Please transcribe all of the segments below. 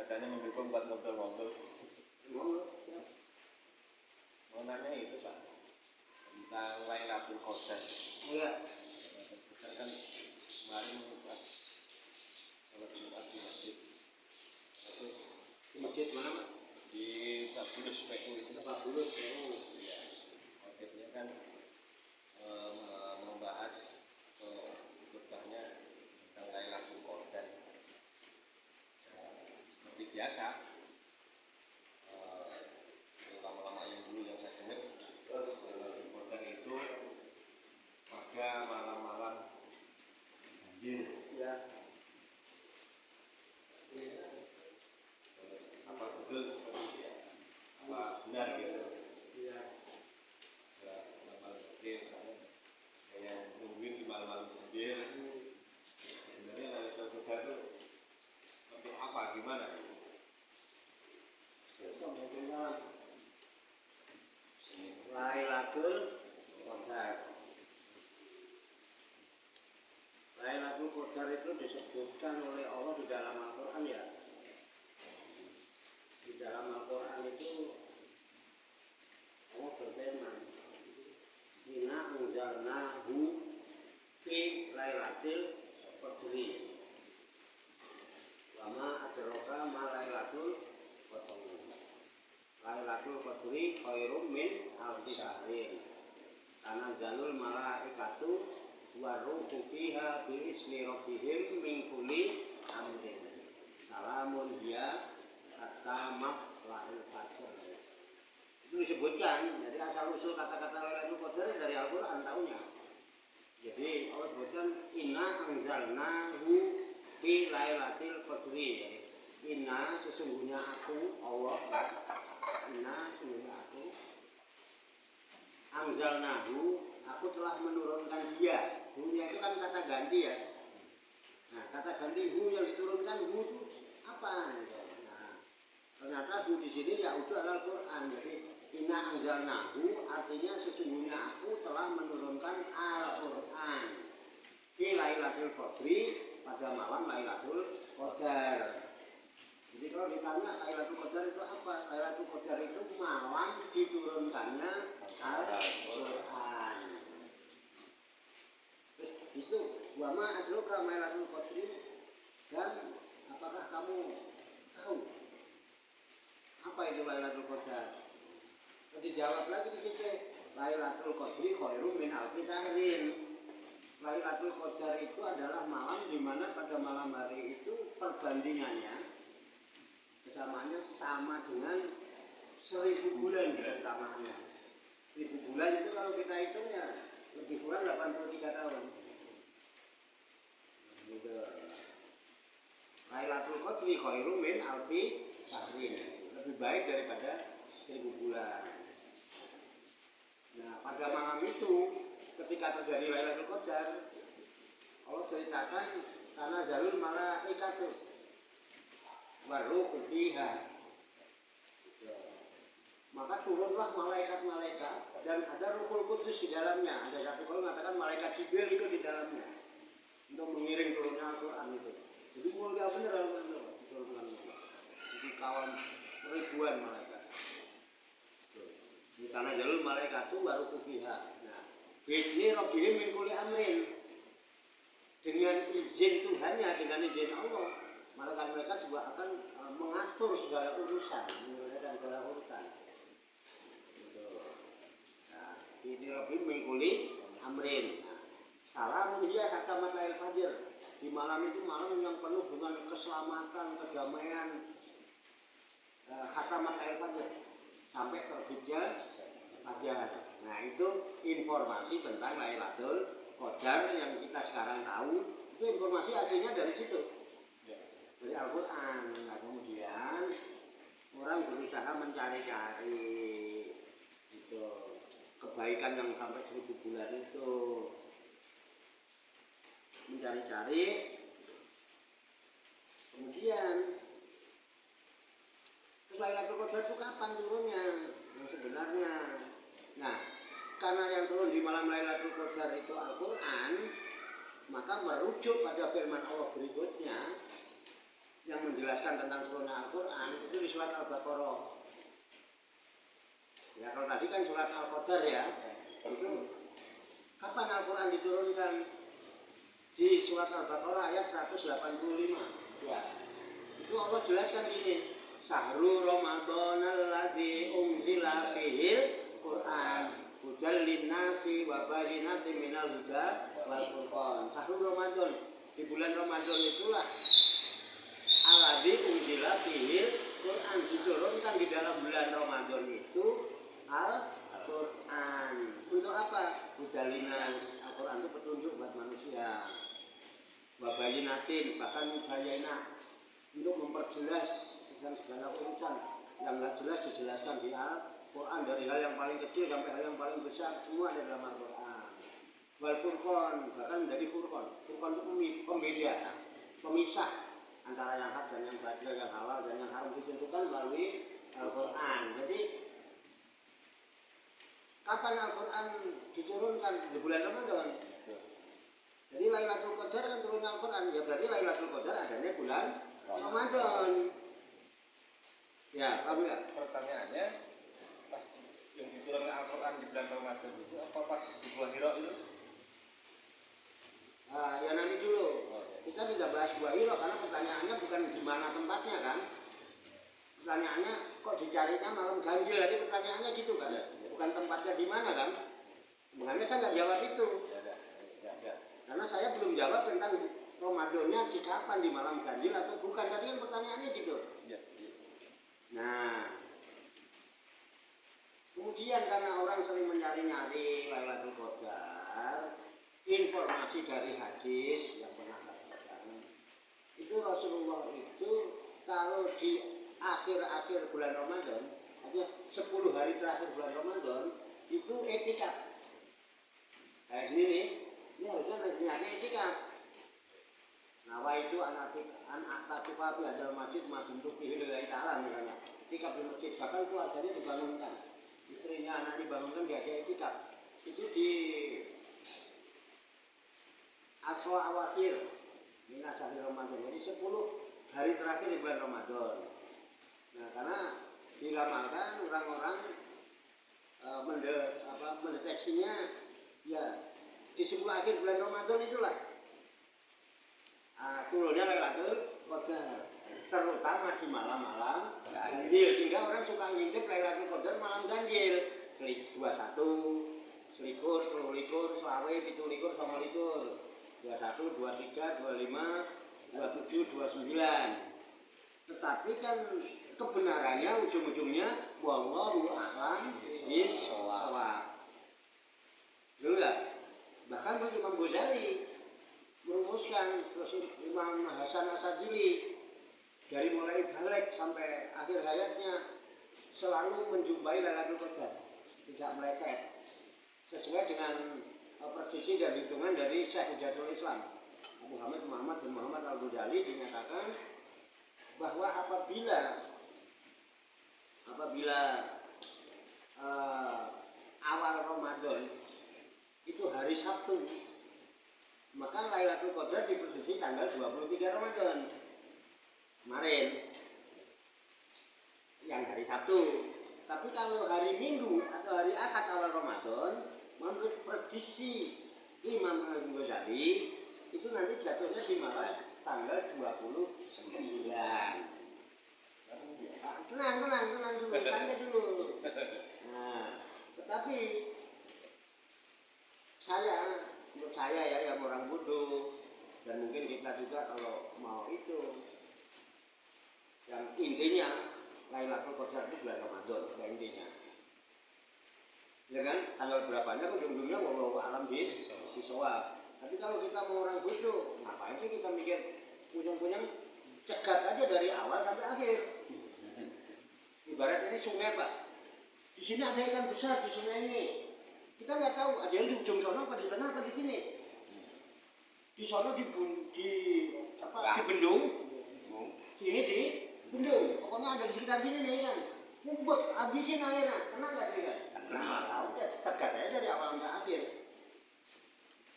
bacanya mendukung buat ngobrol-ngobrol. Ya. Mau nanya itu Pak tentang Lailatul Qadar. Iya. Kita kan kemarin pas sholat Jumat di masjid. Itu Di masjid mana Pak? di Babulus PU itu. Babulus PU. Iya. Motifnya kan membahas khutbahnya tentang Lailatul Qadar. Seperti biasa, ulama-ulama yang dulu yang saya dengar, Lailatul Qadar itu pada malam-malam banjir. Ya. Apa betul seperti itu? Apa benar gitu? Iya. Ya, malam-malam banjir, yang nungguin di malam-malam banjir. Sebenarnya Lailatul Qadar itu seperti apa, gimana? Lailatul Qadar. Lailatul Qadar itu disebutkan oleh Allah di dalam Al-Quran ya. Di dalam Al-Quran itu Allah berfirman, Inna anzalnahu fi Lailatul Qadri. Wa ma adraka ma Lailatul Qadri. Lailatul Qadri khairum min alfi syahrin. Tanazzalul malaikatu wa ruhu fiha bi ismi rabbihim min kulli amrin. Salamun hiya hatta matla'il fajr. Itu disebutkan, jadi asal usul kata-kata Lailatul Qadar dari Al-Qur'an tahunya. Jadi Allah sebutkan inna anzalnahu fi Lailatul Qadri. Inna sesungguhnya aku Allah. Inna sesungguhnya aku anzalnahu, aku telah menurunkan dia. Hu-nya itu kan kata ganti ya. Nah, kata ganti hu yang diturunkan hu itu apa? Nah, ternyata hu di sini ya udah Al-Qur'an. Jadi inna anzalnahu artinya sesungguhnya aku telah menurunkan Al-Qur'an di Lailatul Qadri pada malam Lailatul Qadar. Jadi kalau ditanya Lailatul Qadar itu apa? Lailatul Qadar itu malam diturunkannya Al-Qur'an. Terus itu wa ma adraka ma Lailatul Qadri, dan apakah kamu tahu apa itu Lailatul Qadar? Dijawab lagi di situ, Lailatul Qadri khairum min alfi syahrin. Lailatul Qadar itu adalah malam di mana pada malam hari itu perbandingannya kesamaannya sama dengan 1000 bulan kesamaannya. 1000 bulan itu kalau kita hitung ya lebih kurang 83 tahun. Gitu. Lailatul Qadri khairum min alfi syahrin. Lebih baik daripada 1000 bulan. Nah, pada malam itu ketika terjadi Lailatul Qadar, Allah ceritakan karena jalur malaikatu waruhu fiha. Maka turunlah malaikat-malaikat dan ada Ruhul Qudus di dalamnya. Ada satu kalau mengatakan malaikat Jibril itu di dalamnya untuk mengiring turunnya Al-Qur'an itu. Jadi mulia benar Al-Qur'an itu. Jadi kawan ribuan malaikat. Di tanah jalur malaikat itu baru kufiha. Nah, ini Rabbihim min kulli amrin. Dengan izin Tuhannya, dengan izin Allah, malaikat-malaikat juga akan mengatur segala urusan, menyelesaikan segala urusan. Nah, ini Rabbihim min kulli amrin. Salam dia hatta matla'il fajr. Di malam itu malam yang penuh dengan keselamatan, kedamaian. Hatta matla'il fajr. Sampai terbitnya fajar. Nah, itu informasi tentang Lailatul Qadar yang kita sekarang tahu. Itu informasi aslinya dari situ, dari Al-Qur'an. Nah, kemudian orang berusaha mencari-cari itu kebaikan yang sampai 1000 bulan itu, mencari-cari. Kemudian Lailatul Qadar itu kapan turunnya? Yang sebenarnya. Nah, karena yang turun di malam Lailatul Qadar itu Al-Qur'an, maka merujuk pada firman Allah berikutnya, yang menjelaskan tentang turunnya Al-Quran itu di surat Al-Baqarah. Ya kalau tadi kan surat Al-Qadar ya, itu kapan Al-Quran diturunkan? Di surat Al-Baqarah ayat 185. Ya. Itu Allah jelaskan gini, Syahrul Ramadan alladzi unzila fihil Qur'an hudal linnasi wa bayyinatin minal huda wal furqan. Syahrul Ramadan, di bulan Ramadan itulah alladzi unzila fihil Qur'an, diturunkan di dalam bulan Ramadan itu Al-Quran. Untuk apa? Hudal linnas. Al-Quran itu petunjuk buat manusia. Wa bayyinatin, bahkan mubayyinah, untuk memperjelas dengan segala urusan yang nggak jelas dijelaskan di Al-Quran, dari hal yang paling kecil sampai hal yang paling besar, semua ada dalam Al-Quran. Wal furqan, bahkan menjadi furqan. Furqan itu pembeda, pemisah antara yang hak dan yang batil, yang halal dan yang haram, ditentukan melalui Al-Quran. Jadi kapan Al-Quran diturunkan? Di bulan Ramadan. Jadi Lailatul Qadar kan turun Al-Quran, ya berarti Lailatul Qadar adanya bulan Ramadan. Ya, paham ya? Pertanyaannya, pas yang diturunkan Al-Quran di bulan Ramadan itu apa pas di Gua Hira itu? Ya nanti dulu. Kita tidak bahas Gua Hira karena pertanyaannya bukan di mana tempatnya kan? Pertanyaannya kok dicarinya malam ganjil, jadi pertanyaannya gitu kan? Bukan tempatnya di mana kan? Makanya saya nggak jawab itu. Karena saya belum jawab tentang Ramadannya di kapan, di malam ganjil atau bukan. Tadi kan pertanyaannya gitu. Nah, kemudian karena orang sering mencari-nyari Lailatul Qadar, informasi dari hadis yang pernah katakan, itu Rasulullah itu kalau di akhir-akhir bulan Ramadan, artinya 10 hari terakhir bulan Ramadan, itu etikaf. Kayak gini nih, ini harusnya niatnya etikaf. Nawa itu an-aktafifa fi hadal masjid masjid lillahi ta'ala misalnya. Etikaf di masjid, bahkan keluarganya dibangunkan. Istrinya, anak dibangunkan, dia etikaf. Itu di Aswa Awakhir Minah Syahri Ramadan. Jadi 10 hari terakhir di bulan Ramadan. Nah, karena diramalkan orang-orang mendeteksinya ya di 10 akhir bulan Ramadan itulah turunnya Lailatul Qadar, terutama di malam-malam ganjil. Sehingga orang suka ngintip Lailatul Qadar malam ganjil, 21, selikur, 22, 23, 29, 21, 23, 25, 27, 29. Tetapi kan kebenarannya ujung-ujungnya wallahu a'lam bishawab. Dulu ya, bahkan Imam Ghazali merumuskan, terus Imam Hasan Asadili dari mulai balik sampai akhir hayatnya selalu menjumpai Lailatul Qadar, tidak meleset, sesuai dengan prediksi dan hitungan dari Syekh Hujatul Islam Abu Hamid Muhammad bin Muhammad Al-Ghazali, dinyatakan bahwa apabila awal Ramadan itu hari Sabtu, maka Lailatul Qadar diprediksi tanggal 23 Ramadan kemarin, yang hari Sabtu. Tapi kalau hari Minggu atau hari Ahad awal Ramadan, menurut prediksi Imam Al-Ghazali, itu nanti jatuhnya di malam tanggal 29. Tenang dulu, santai dulu. Nah, tetapi menurut saya ya, yang orang bodoh, dan mungkin kita juga kalau mau itu, yang intinya Lailatul Qadar itu bulan Ramadan, yang intinya. Ya kan, tanggal berapanya ujung-ujungnya wallahu a'lam bishawab. Tapi kalau kita mau orang bodoh, ngapain sih kita mikir punya-punya, cegat aja dari awal sampai akhir. Ibarat ini sungai, Pak. Di sini ada ikan besar di sungai ini. Kita nggak tahu ada yang di ujung sana apa di tengah apa di sini. Di sana di bendung, sini di bendung. Pokoknya ada di sekitar sini nih kan. Ngumpet, habisin airnya, kena nggak sih kan? Nah, tahu deh, cegat aja dari awal sampai akhir.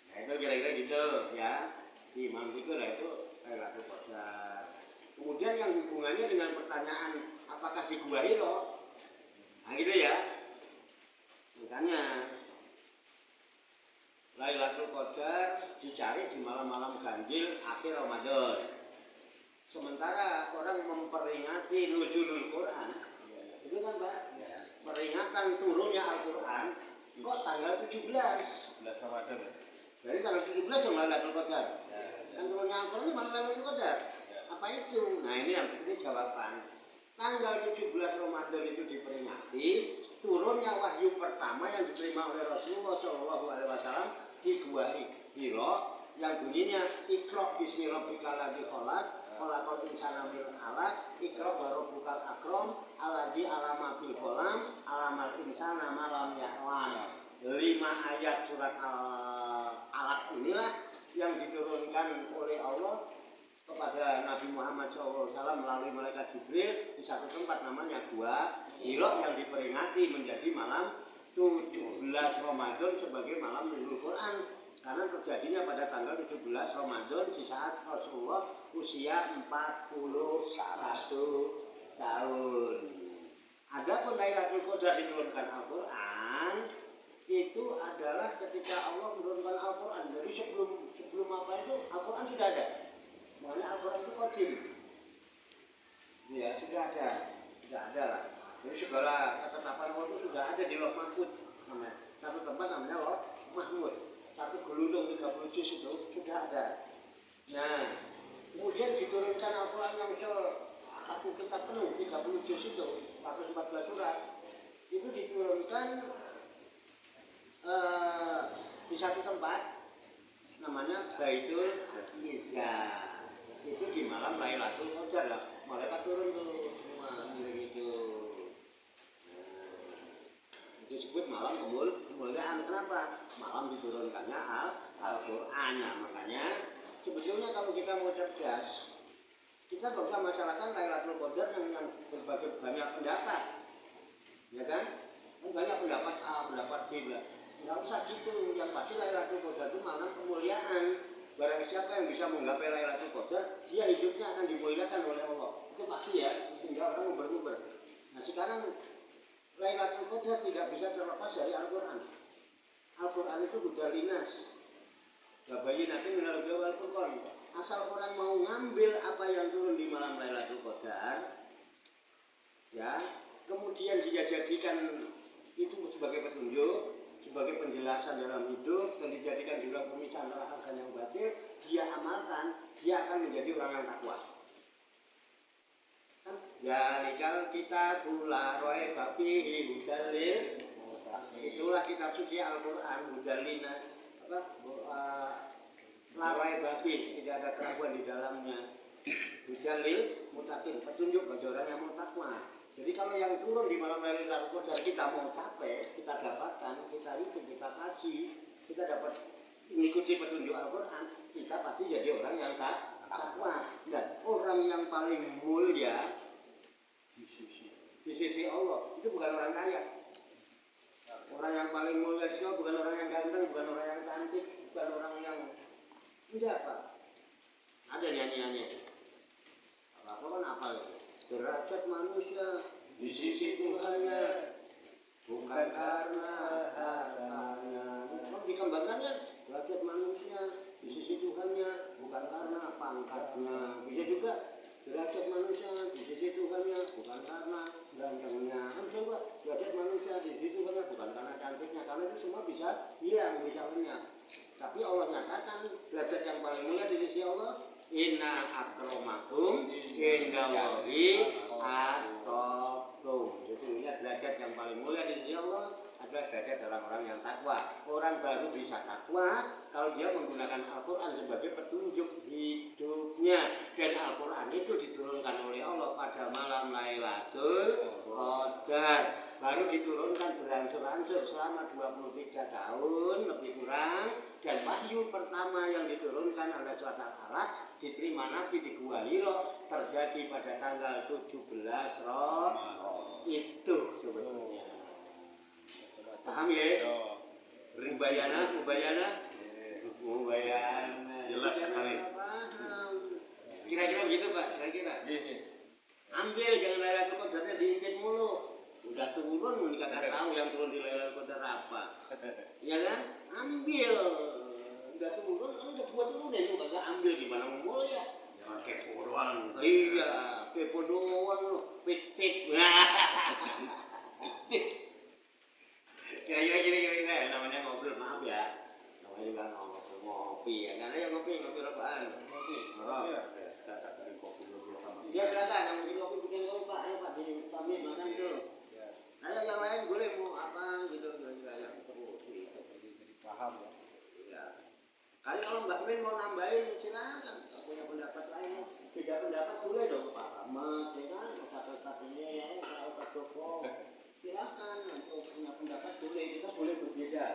Nah itu kira-kira gitu ya. Di Imam Fikir itu Lailatul Qadar. Kemudian hubungannya dengan pertanyaan apakah di Gua Hiro. Nah gitu ya. Makanya Lailatul Qadar dicari di malam-malam ganjil akhir Ramadan. Sementara orang memperingati nuzulul Quran, itu kan Pak, peringatan turunnya Al-Quran, kok tanggal 17 Ramadan ya? Jadi tanggal 17 yang Lailatul Qadar. Yang turunnya Al-Quran ini mana Lailatul Qadar? Apa itu? Nah ini jawaban. Tanggal 17 Ramadan itu diperingati turunnya wahyu pertama yang diterima oleh Rasulullah SAW di Gua Hiro yang bunyinya Iqra bismi rabbikal ladzi khalaq khalaqal insana min 'alaq Iqra wa rabbukal akram alladzi 'allama bil qalam 'allamal insana ma lam ya'lam. 5 ayat surat Al-Alaq inilah yang diturunkan oleh Allah kepada Nabi Muhammad SAW melalui malaikat Jibril di satu tempat namanya Gua Hiro yang diperingati menjadi malam 17 Ramadan sebagai malam Nuzul Quran karena terjadinya pada tanggal 17 Ramadan di saat Rasulullah usia 41 tahun. Adapun Lailatul Qadar diturunkan Al-Quran itu adalah ketika Allah menurunkan Al-Quran. Jadi sebelum apa itu Al-Quran sudah ada. Makanya Al-Quran itu qadim. Ya, sudah ada lah. Jadi segala ketetapan Allah itu sudah ada di Lauh Mahfuz. Satu tempat namanya Lauh Mahfuz. Satu gelundung 30 juz itu sudah ada. Nah, kemudian diturunkan Al-Quran yang satu kitab penuh 30 juz itu 114 surat. Itu diturunkan di satu tempat namanya Baitul Izzah. Itu di malam Lailatul Qadar lah. Malaikat turun tuh semua gitu. Itu disebut malam kemuliaan. Kenapa? Malam diturunkannya Al-Quran. Nah, makanya sebetulnya kalau kita mau cerdas, kita nggak usah masalahkan Lailatul Qadar yang berbagai banyak pendapat, ya kan? Banyak pendapat A, pendapat B. Nggak usah gitu. Yang pasti Lailatul Qadar itu malam kemuliaan. Barang siapa yang bisa menggapai Lailatul Qadar, dia hidupnya akan dimuliakan oleh Allah. Itu pasti ya, sehingga orang nguber-nguber. Nah sekarang Lailatul Qadar tidak bisa terlepas dari Al-Quran. Al-Quran itu huda linas. Babayinatin minal huda wal furqan. Asal orang mau ngambil apa yang turun di malam Lailatul Qadar, ya, kemudian dia jadikan itu sebagai petunjuk, sebagai penjelasan dalam hidup, dan dijadikan juga pemisahan antara hak dan yang batil, dia amalkan, dia akan menjadi orang yang takwa. Zalikal kitabul la raiba fihi hudal lil. Itulah kitab suci Al-Quran, hudal lina, la raiba fihi, tidak ada keraguan di dalamnya. Hudal lil muttaqin, petunjuk bagi orang yang mau takwa. Jadi kalau yang turun di malam Lailatul Qadar kita mau capai, kita dapatkan, kita hidup, kita kaji, kita dapat mengikuti petunjuk Al-Quran, kita pasti jadi orang yang takwa. Dan orang yang paling mulia di sisi Allah itu bukan orang kaya. Orang yang paling mulia itu bukan orang yang ganteng, bukan orang yang cantik, bukan orang yang enggak Pak. Ada nyanyiannya. Apa kan apa itu? Derajat manusia di sisi Tuhannya bukan karena hartanya. Dikembangkannya derajat manusia di sisi Tuhannya bukan karena pangkatnya. Bisa juga derajat manusia di sisi Tuhannya bukan karena gantengnya. Kan coba derajat manusia di sisi Tuhannya bukan karena cantiknya. Karena itu semua bisa hilang, bisa lenyap. Tapi Allah nyatakan derajat yang paling mulia di sisi Allah, inna akramakum indallahi atqakum. Sesungguhnya derajat yang paling mulia di sisi Allah adalah derajat orang-orang yang takwa. Orang baru bisa takwa kalau dia menggunakan Al-Quran sebagai petunjuk hidupnya. Dan Al-Quran itu diturunkan oleh Allah pada malam Lailatul Qadar. Baru diturunkan berangsur-angsur selama 23 tahun lebih kurang. Dan wahyu pertama yang diturunkan oleh surat Al-Alaq diterima Nabi di Gua Hiro terjadi pada tanggal 17 itu sebetulnya. Paham ya? Mubayana. Jelas sekali. Kira-kira begitu Pak, kira-kira. Ambil, jangan Lailatul Qadarnya diincin mulu. Udah turun, kagak tahu yang turun di Lailatul Qadar apa. Ya kan? Ambil. Udah turun, kan udah buat turun itu kagak ambil gimana mau ya? Jangan kepo doang. Iya, kepo doang lo. Pitit. Kira-kira gini, namanya ngobrol, maaf ya. Namanya juga ngobrol ngopi ya. Karena ya ngopi apaan? Ngopi. Oh. Kopi dulu sama. Ya silakan, yang bikin kopi bikin kopi Pak, ayo Pak, jadi sambil makan tuh. Nah yang lain boleh mau apa gitu, kira-kira yang perlu jadi Paham ya. Ya. Kali kalau Mbak Min mau nambahin silakan, kalau punya pendapat lain, beda pendapat boleh dong Pak Ahmad, ya kan, satu-satunya ya, Pak Joko. Silakan, untuk punya pendapat boleh, kita boleh berbeda.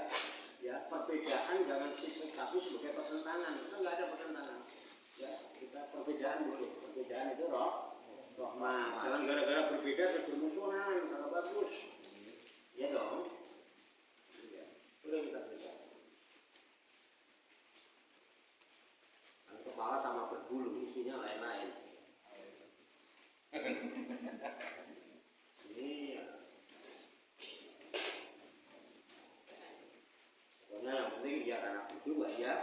Ya, perbedaan jangan tapi sebagai pertentangan, kita nggak ada pertentangan. Ya, kita perbedaan boleh, perbedaan itu rahmat. Jangan gara-gara berbeda terus bermusuhan, kalau bagus. Ya dong. Ya, boleh kita beda. Kepala sama berbulu, isinya lain-lain. Iya. Pokoknya yang penting biar anak itu mbak ya